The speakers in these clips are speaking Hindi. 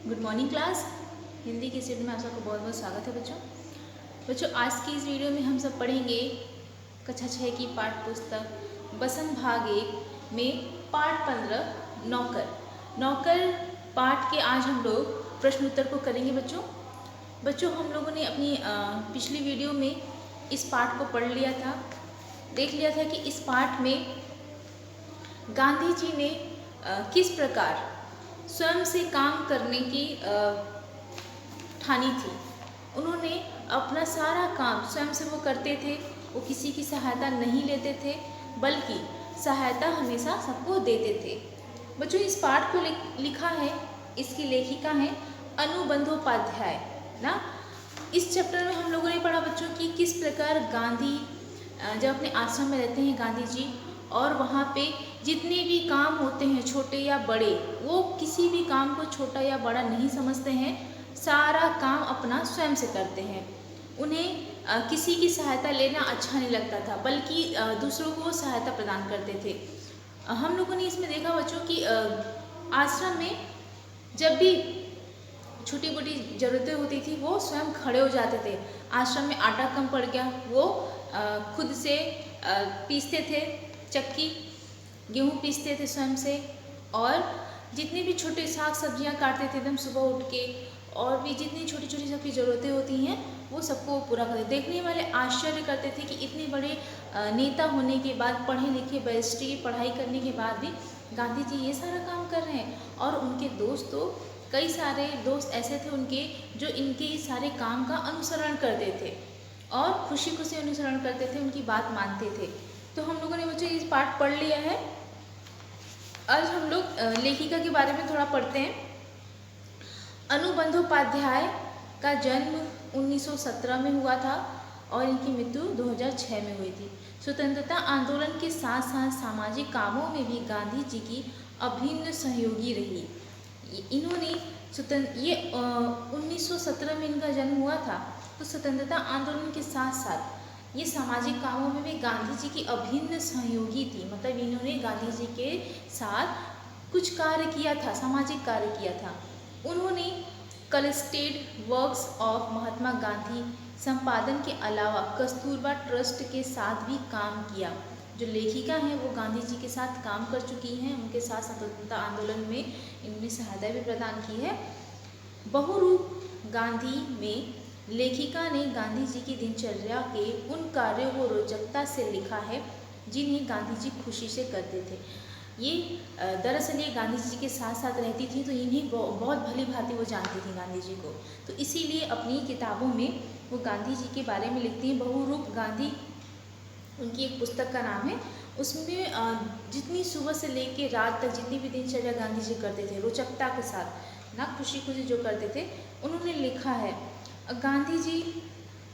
Good morning class. हिंदी के सेट में आप सबका बहुत बहुत स्वागत है बच्चों। आज की इस वीडियो में हम सब पढ़ेंगे कक्षा 6 की पाठ पुस्तक बसंत भाग 1 में पाठ 15 नौकर पाठ के आज हम लोग प्रश्न उत्तर को करेंगे बच्चों हम लोगों ने अपनी पिछली वीडियो में इस पाठ को पढ़ लिया था, देख लिया था कि इस पाठ में गांधी जी ने किस प्रकार स्वयं से काम करने की ठानी थी। उन्होंने अपना सारा काम स्वयं से वो करते थे, वो किसी की सहायता नहीं लेते थे, बल्कि सहायता हमेशा सबको देते थे। बच्चों इस पाठ को लिखा है, इसकी लेखिका है अनु बंदोपाध्याय ना। इस चैप्टर में हम लोगों ने पढ़ा बच्चों कि किस प्रकार गांधी जब अपने आश्रम में रहते हैं गांधी जी, और वहाँ पे जितने भी काम होते हैं छोटे या बड़े, वो किसी भी काम को छोटा या बड़ा नहीं समझते हैं, सारा काम अपना स्वयं से करते हैं। उन्हें किसी की सहायता लेना अच्छा नहीं लगता था, बल्कि दूसरों को सहायता प्रदान करते थे। हम लोगों ने इसमें देखा बच्चों कि आश्रम में जब भी छोटी मोटी ज़रूरतें होती थी वो स्वयं खड़े हो जाते थे। आश्रम में आटा कम पड़ गया, वो खुद से पीसते थे, चक्की गेहूँ पीसते थे स्वयं से, और जितनी भी छोटे साग सब्जियाँ काटते थे एकदम सुबह उठ के, और भी जितनी छोटी छोटी सबकी ज़रूरतें होती हैं वो सबको पूरा करते। देखने वाले आश्चर्य करते थे कि इतने बड़े नेता होने के बाद, पढ़े लिखे बैरिस्ट्री की पढ़ाई करने के बाद भी गांधी जी ये सारा काम कर रहे हैं। और उनके दोस्त तो कई सारे दोस्त ऐसे थे उनके जो इनके सारे काम का अनुसरण करते थे और खुशी खुशी अनुसरण करते थे, उनकी बात मानते थे। तो हम लोगों ने बच्चों इस पाठ पढ़ लिया है। आज हम लोग लेखिका के बारे में थोड़ा पढ़ते हैं। अनु बंदोपाध्याय का जन्म 1917 में हुआ था और इनकी मृत्यु 2006 में हुई थी। स्वतंत्रता आंदोलन के साथ साथ सामाजिक कामों में भी गांधी जी की अभिन्न सहयोगी रही। इन्होंने ये 1917 में इनका जन्म हुआ था, तो स्वतंत्रता आंदोलन के साथ साथ ये सामाजिक कामों में भी गांधी जी की अभिन्न सहयोगी थी। मतलब इन्होंने गांधी जी के साथ कुछ कार्य किया था, सामाजिक कार्य किया था। उन्होंने collected works of Mahatma Gandhi संपादन के अलावा कस्तूरबा ट्रस्ट के साथ भी काम किया। जो लेखिका हैं वो गांधी जी के साथ काम कर चुकी हैं, उनके साथ स्वतंत्रता आंदोलन में इन्होंने सहायता भी प्रदान की है। बहुरूप गांधी में लेखिका ने गांधी जी की दिनचर्या के उन कार्यों को रोचकता से लिखा है जिन्हें गांधी जी खुशी से करते थे। ये दरअसल ये गांधी जी के साथ साथ रहती थी, तो इन्हें बहुत भली भांति वो जानती थी गांधी जी को, तो इसीलिए अपनी किताबों में वो गांधी जी के बारे में लिखती हैं। बहुरूप गांधी उनकी एक पुस्तक का नाम है। उसमें जितनी सुबह से लेकर रात तक जितनी भी दिनचर्या गांधी जी करते थे रोचकता के साथ ना, खुशी खुशी जो करते थे, उन्होंने लिखा है। गांधी जी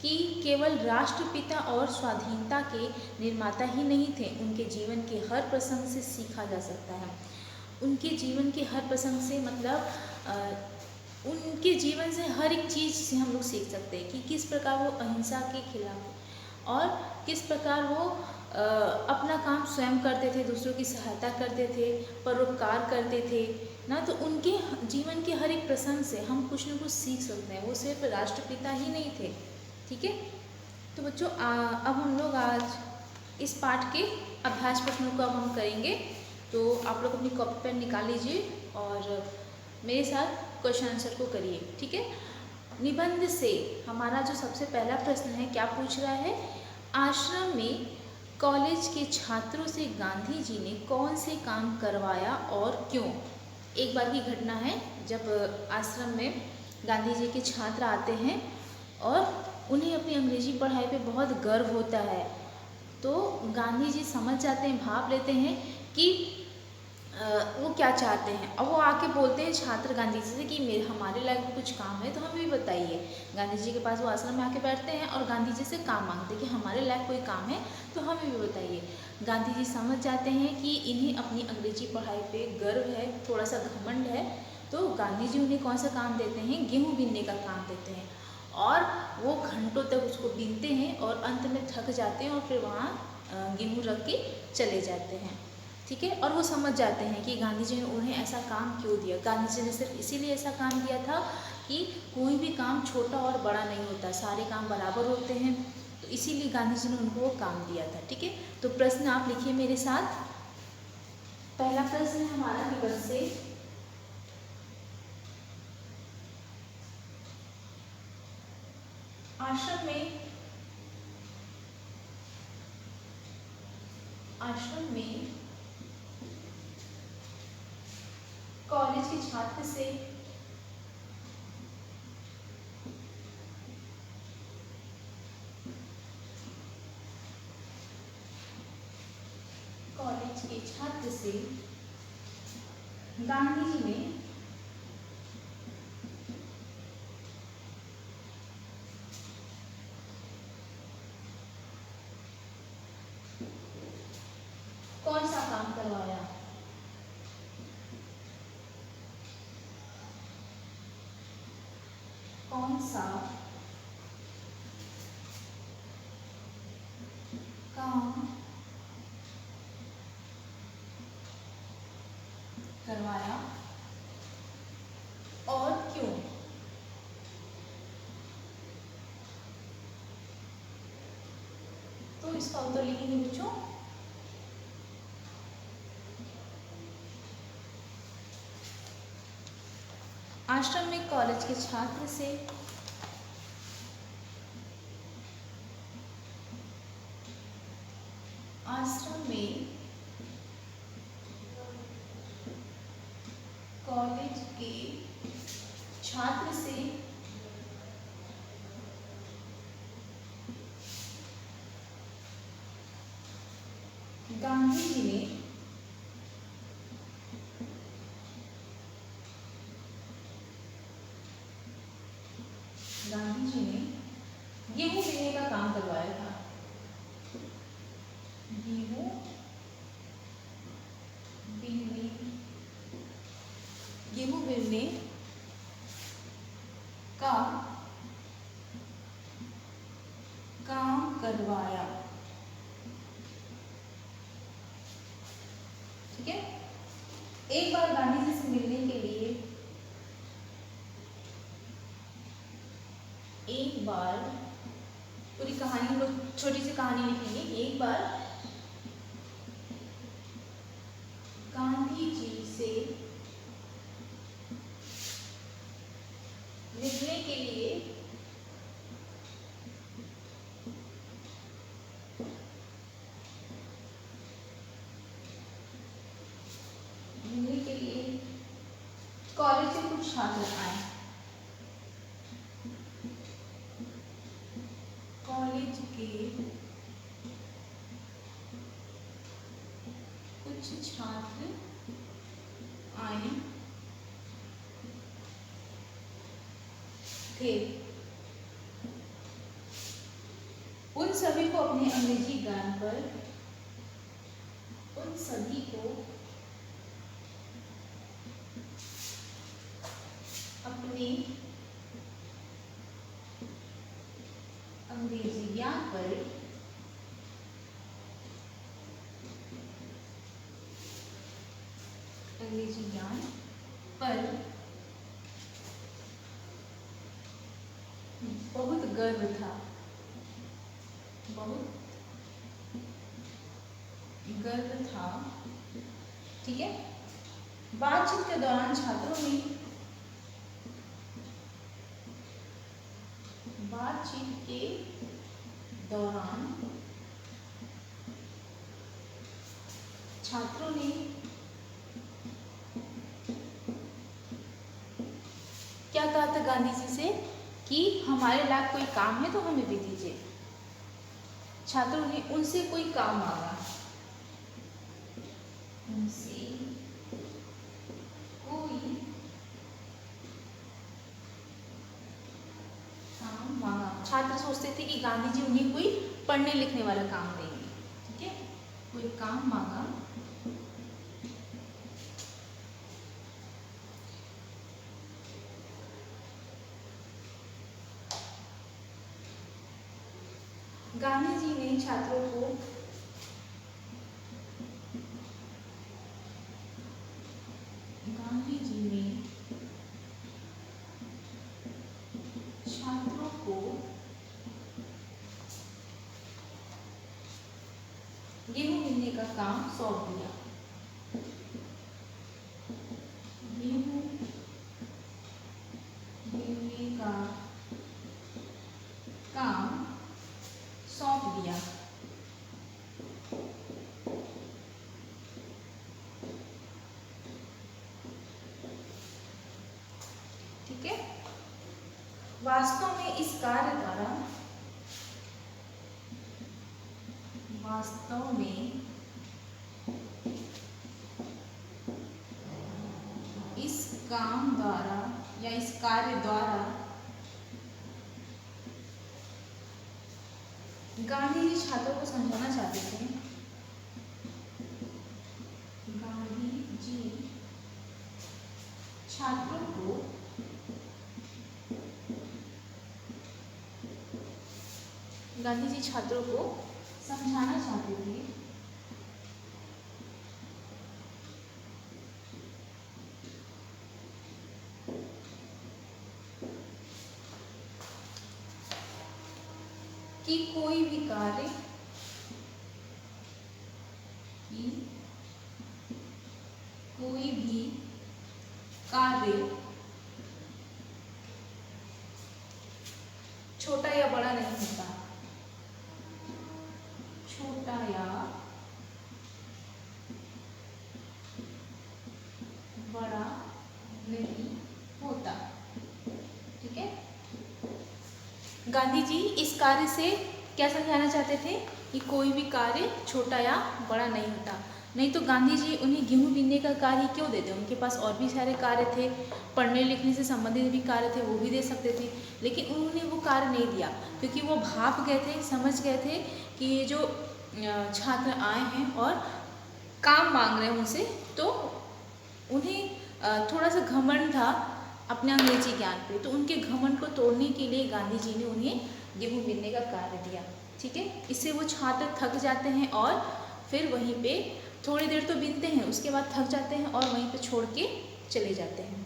कि केवल राष्ट्रपिता और स्वाधीनता के निर्माता ही नहीं थे, उनके जीवन के हर प्रसंग से सीखा जा सकता है। उनके जीवन के हर प्रसंग से मतलब उनके जीवन से हर एक चीज़ से हम लोग सीख सकते हैं कि किस प्रकार वो अहिंसा के खिलाफ और किस प्रकार वो अपना काम स्वयं करते थे, दूसरों की सहायता करते थे, परोपकार करते थे ना। तो उनके जीवन के हर एक प्रसंग से हम कुछ न कुछ सीख सकते हैं। वो सिर्फ राष्ट्रपिता ही नहीं थे, ठीक है। तो बच्चों अब हम लोग आज इस पाठ के अभ्यास प्रश्नों को अब हम करेंगे। तो आप लोग अपनी कॉपी पेन निकाल लीजिए और मेरे साथ क्वेश्चन आंसर को करिए, ठीक है। निबंध से हमारा जो सबसे पहला प्रश्न है, क्या पूछ रहा है? आश्रम में कॉलेज के छात्रों से गांधी जी ने कौन से काम करवाया और क्यों? एक बार की घटना है, जब आश्रम में गांधी जी के छात्र आते हैं और उन्हें अपनी अंग्रेजी पढ़ाई पे बहुत गर्व होता है, तो गांधी जी समझ जाते हैं, भाप लेते हैं कि वो क्या चाहते हैं। अब वो आके बोलते हैं छात्र गांधी जी से कि हमारे लायक भी कुछ काम है तो हमें भी बताइए। गांधी जी के पास वो आश्रम में आके बैठते हैं और गांधी जी से काम मांगते हैं कि हमारे लायक कोई काम है तो हमें भी बताइए। गांधी जी समझ जाते हैं कि इन्हें अपनी अंग्रेजी पढ़ाई पे गर्व है, थोड़ा सा घमंड है, तो गांधी जी उन्हें कौन सा काम देते हैं? गेहूँ बीनने का काम देते हैं, और वो घंटों तक उसको बीनते हैं और अंत में थक जाते हैं और फिर वहाँ गेहूँ रख के चले जाते हैं। ठीक है। और वो समझ जाते हैं कि गांधी जी ने उन्हें ऐसा काम क्यों दिया। गांधी जी ने सिर्फ इसीलिए ऐसा काम दिया था कि कोई भी काम छोटा और बड़ा नहीं होता, सारे काम बराबर होते हैं, तो इसीलिए गांधी जी ने उनको वो काम दिया था। ठीक है, तो प्रश्न आप लिखिए मेरे साथ। पहला प्रश्न है हमारा निबंध से, आश्रम में कॉलेज के छात्र से गांधी जी ने कौन सा काम करवाया? कौन सा काम करवाया और क्यों? तो इसका उत्तर लिखेंगे बच्चों। आश्रम में कॉलेज के छात्र से आश्रम में कॉलेज के छात्र से गांधी जी ने गेहूं बीनने का काम करवाया था। गेहूं बीनने का काम करवाया। ठीक है, एक बार गांधी जी से मिलने के लिए एक बार, पूरी कहानी हम लोग छोटी सी कहानी लिखेंगे। एक बार गांधी जी से मिलने के लिए कॉलेज से कुछ छात्र आए। कॉलेज के कुछ छात्र आए थे। उन सभी को अपने अंग्रेजी ज्ञान पर अपने अंग्रेजी ज्ञान पर बहुत गर्व था। ठीक है, बातचीत के दौरान छात्रों ने क्या कहा था गांधी जी से कि हमारे लायक कोई काम है तो हमें भी दीजिए। छात्रों ने उनसे कोई काम मांगा। छात्र सोचते थे कि गांधी जी उन्हें कोई पढ़ने लिखने वाला काम देंगे। ठीक है, कोई काम मांगा। गांधी जी ने छात्रों को गेहूं बीनने का काम सौंप दिया। गेहूं बीनने का काम सौंप दिया। ठीक है। वास्तव में इस कार्य द्वारा, वास्तव में इस काम द्वारा या इस कार्य द्वारा गांधी जी छात्रों को समझाना चाहते थे, गांधी जी छात्रों को समझाना चाहते थे कि कोई भी कार्य, छोटा या बड़ा नहीं होता, छोटा या बड़ा नहीं होता। ठीक है। गांधी जी इस कार्य से क्या समझाना चाहते थे कि कोई भी कार्य छोटा या बड़ा नहीं होता। नहीं तो गांधी जी उन्हें गेहूं बीनने का कार्य क्यों देते? उनके पास और भी सारे कार्य थे, पढ़ने लिखने से संबंधित भी कार्य थे, वो भी दे सकते थे, लेकिन उन्होंने वो कार्य नहीं दिया क्योंकि वो भाप गए थे, समझ गए थे कि ये जो छात्र आए हैं और काम मांग रहे हैं उनसे, तो उन्हें थोड़ा सा घमंड था अपने अंग्रेजी ज्ञान पे, तो उनके घमंड को तोड़ने के लिए गांधी जी ने उन्हें गेहूं बीनने का कार्य दिया। ठीक है। इससे वो छात्र थक जाते हैं और फिर वहीं पे थोड़ी देर तो बीनते हैं, उसके बाद थक जाते हैं और वहीं पे छोड़ के चले जाते हैं।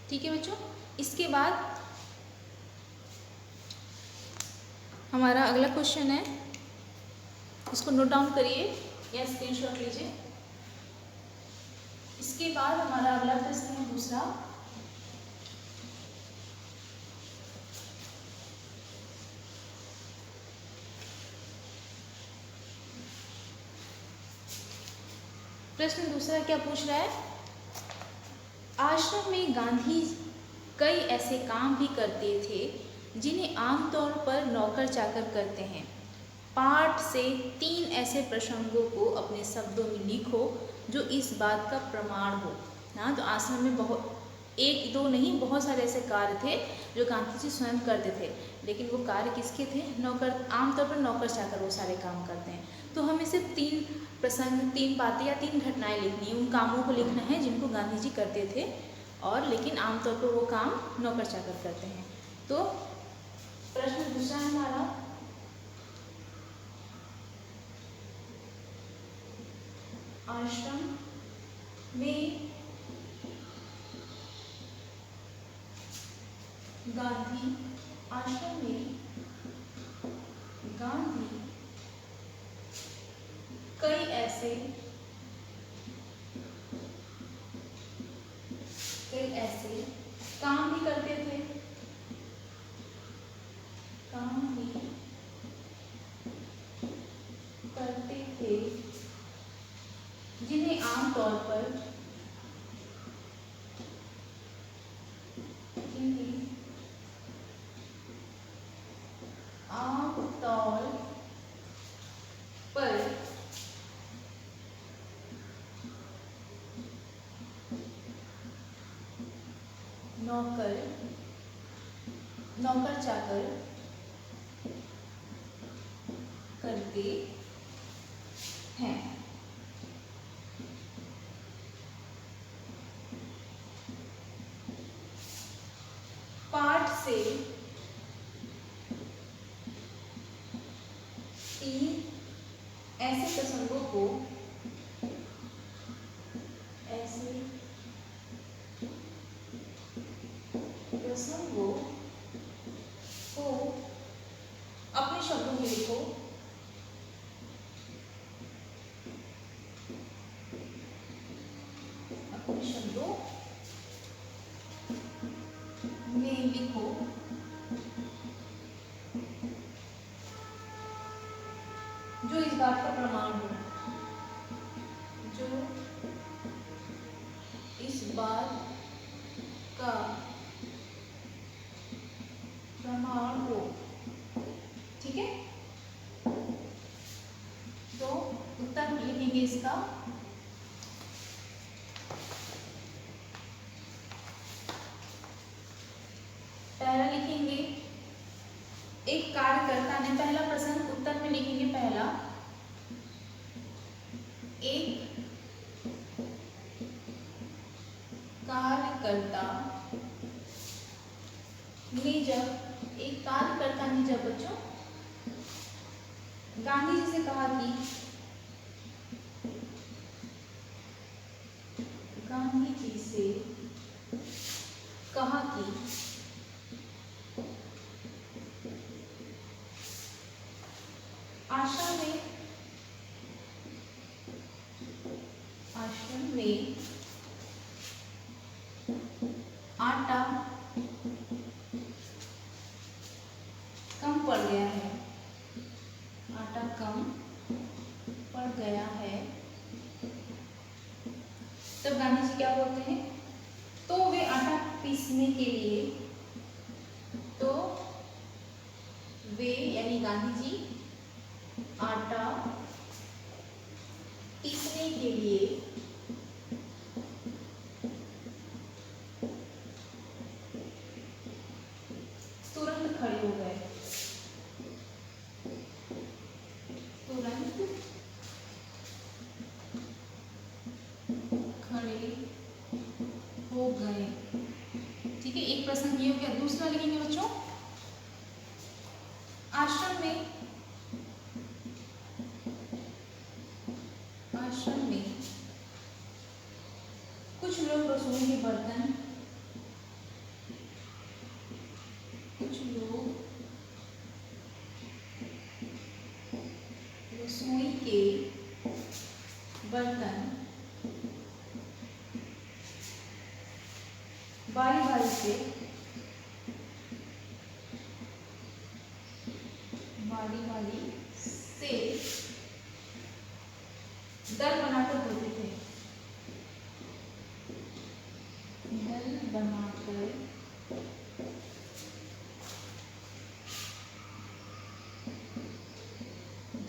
ठीक है बच्चों। इसके बाद हमारा अगला क्वेश्चन है, इसको नोट डाउन करिए या स्क्रीनशॉट लीजिए। इसके बाद हमारा अगला प्रश्न है दूसरा, प्रश्न दूसरा क्या पूछ रहा है? आश्रम में गांधी कई ऐसे काम भी करते थे जिन्हें आमतौर पर नौकर चाकर करते हैं। पाठ से 3 ऐसे प्रसंगों को अपने शब्दों में लिखो जो इस बात का प्रमाण हो। हाँ, तो आश्रम में बहुत, एक दो नहीं, बहुत सारे ऐसे कार्य थे जो गांधी जी स्वयं करते थे, लेकिन वो कार्य किसके थे? नौकर, आमतौर पर नौकर चाकर वो सारे काम करते हैं। तो हमें सिर्फ 3 प्रसंग, 3 बातें या 3 घटनाएं लिखनी है, उन कामों को लिखना है जिनको गांधी जी करते थे और लेकिन आमतौर पर वो काम नौकर चाकर करते हैं। तो प्रश्न दूसरा हमारा, आश्रम में गांधी, आश्रम में गांधी कई ऐसे काम भी करते थे, काम भी करते थे जिन्हें आमतौर पर, नौकर चाकर करते हैं। पाठ से 3 ऐसे प्रसंगों को, अपने शब्दों में लिखो में लिखो जो इस बात का प्रमाण हो, जो इस बात का प्रमाण हो। ठीक है, तो उत्तर लिखेंगे इसका पहला लिखेंगे, एक कार्यकर्ता ने, पहला प्रश्न उत्तर में लिखेंगे पहला, एक कार्यकर्ता ने जब बच्चों गांधी जी से कहा कि आश्रम में आटा कम पड़ गया है, आटा कम पड़ गया है, तब गांधी जी क्या बोलते हैं, तो वे आटा पीसने के लिए, तो वे यानी गांधी जी आटा पीसने के लिए तुरंत खड़े हो गए, तुरंत खड़े हो गए। ठीक है, एक प्रश्न ये हो गया। दूसरा लिखेंगे बच्चों, आश्रम में कुछ लोग रसोई के बर्तन, कुछ लोग रसोई के बर्तन बारी बारी से दल बनाकर धोते थे, दल बनाकर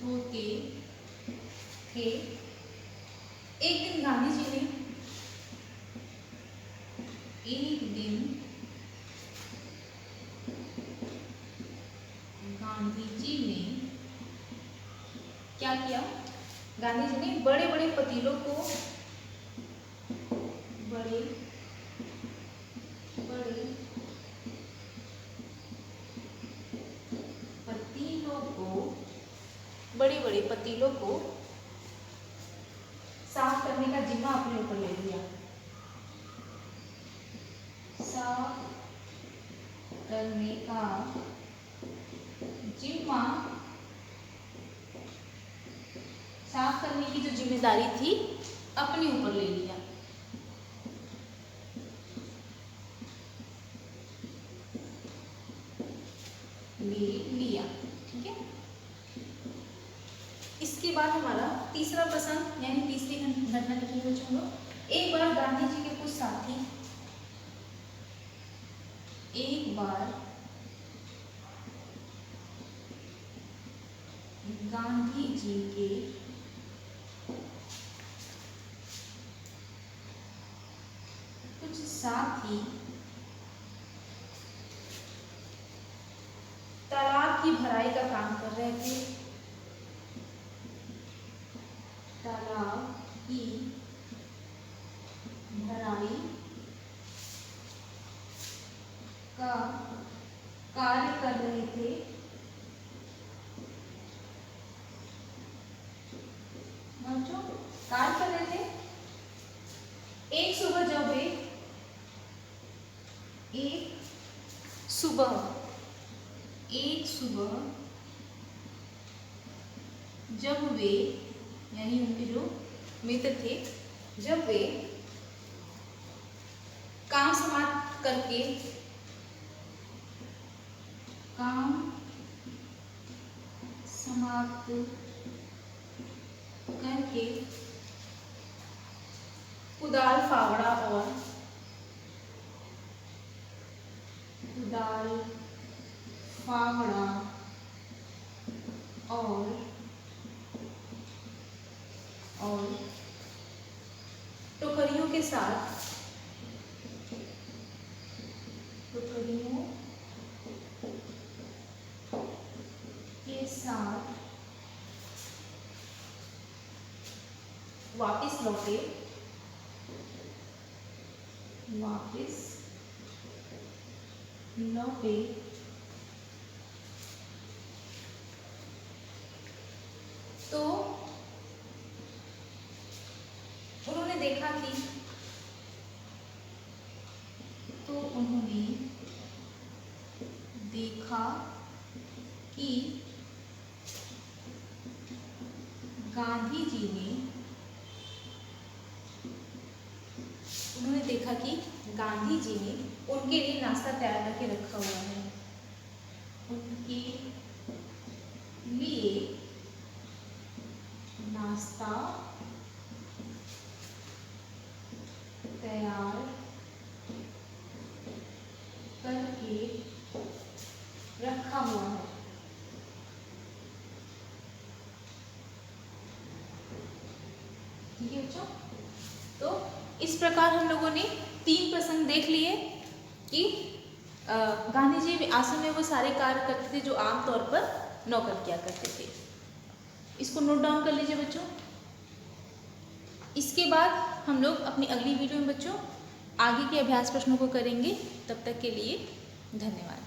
धोते थे। एक दिन गांधी जी ने क्या किया, गांधी जी ने बड़े बड़े पतीलों को, बड़े बड़े पतीलों को साफ करने का जिम्मा अपने ऊपर ले लिया, साफ करने का जिम्मा, साफ करने की जो जिम्मेदारी थी अपने ऊपर ले लिया। ठीक है, इसके बाद हमारा तीसरा प्रसंग यानी तीसरी घटना लिखी है बच्चों लोग। एक बार गांधी जी के कुछ साथी, एक बार गांधी जी के कुछ साथी तालाब की भराई का काम कर रहे थे, तालाब की भराई का कार्य कर रहे थे। बच्चों कार्य कर रहे थे। एक सुबह जब वे यानी उनके जो मित्र थे, जब वे काम समाप्त करके काम समाप्त करके कुदाल फावड़ा और कुदाल फावड़ा और टोकरियों के साथ वापस लौटे तो उन्होंने देखा कि गांधी जी ने उनके लिए नाश्ता तैयार करके रखा हुआ है। उनके लिए नाश्ता तैयार करके रखा हुआ है। ठीक है बच्चों, तो इस प्रकार हम लोगों ने 3 प्रसंग देख लिए कि गांधी जी आश्रम में वो सारे कार्य करते थे जो आमतौर पर नौकर किया करते थे। इसको नोट डाउन कर लीजिए बच्चों। इसके बाद हम लोग अपनी अगली वीडियो में बच्चों आगे के अभ्यास प्रश्नों को करेंगे। तब तक के लिए धन्यवाद।